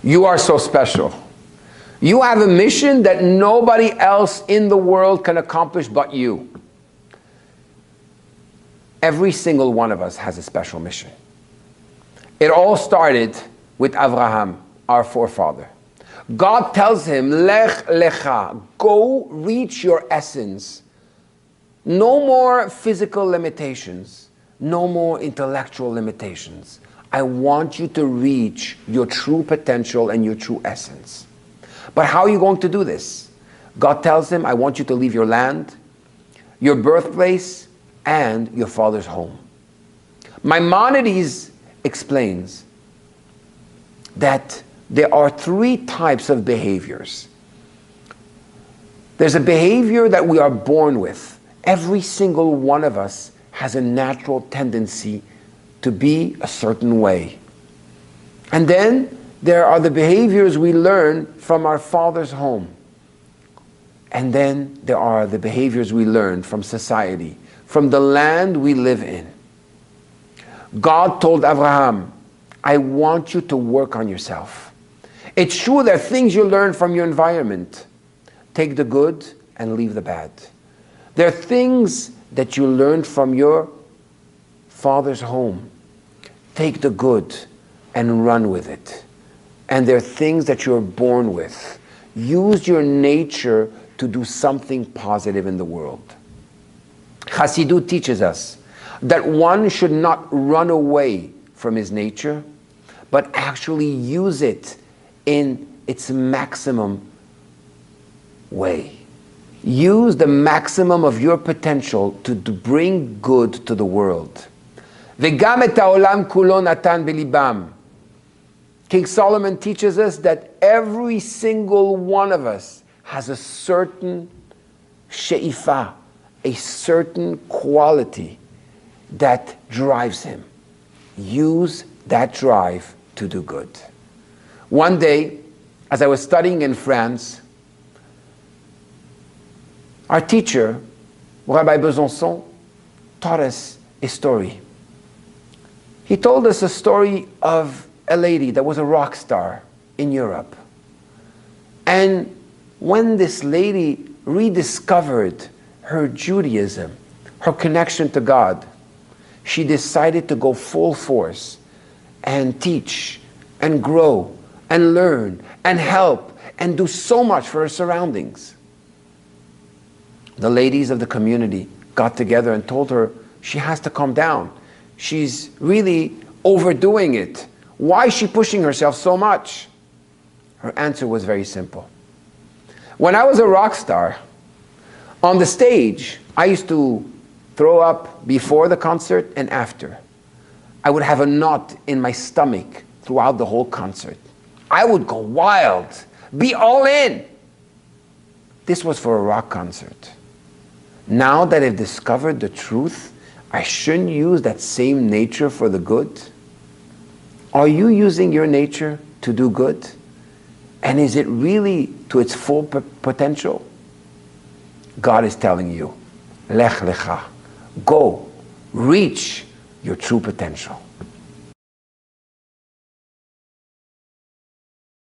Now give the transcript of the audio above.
You are so special. You have a mission that nobody else in the world can accomplish but you. Every single one of us has a special mission. It all started with Abraham, our forefather. God tells him, Lech Lecha, go reach your essence. No more physical limitations, no more intellectual limitations. I want you to reach your true potential and your true essence. But how are you going to do this? God tells him, I want you to leave your land, your birthplace, and your father's home. Maimonides explains that there are 3 types of behaviors. There's a behavior that we are born with. Every single one of us has a natural tendency to be a certain way. And then there are the behaviors we learn from our father's home. And then there are the behaviors we learn from society, from the land we live in. God told Abraham, I want you to work on yourself. It's true there are things you learn from your environment. Take the good and leave the bad. There are things that you learned from your father's home. Take the good and run with it. And there are things that you're born with. Use your nature to do something positive in the world. Chassidut teaches us that one should not run away from his nature, but actually use it in its maximum way. Use the maximum of your potential to bring good to the world. V'gam et ha'olam kulo natan b'libam. King Solomon teaches us that every single one of us has a certain she'ifa, a certain quality that drives him. Use that drive to do good. One day, as I was studying in France, our teacher, Rabbi Besançon, taught us a story. He told us a story of a lady that was a rock star in Europe. And when this lady rediscovered her Judaism, her connection to God, she decided to go full force and teach and grow and learn and help and do so much for her surroundings. The ladies of the community got together and told her she has to calm down. She's really overdoing it. Why is she pushing herself so much? Her answer was very simple. When I was a rock star, on the stage, I used to throw up before the concert and after. I would have a knot in my stomach throughout the whole concert. I would go wild, be all in. This was for a rock concert. Now that I've discovered the truth, I shouldn't use that same nature for the good. Are you using your nature to do good? And is it really to its full potential? God is telling you, Lech Lecha, go, reach your true potential.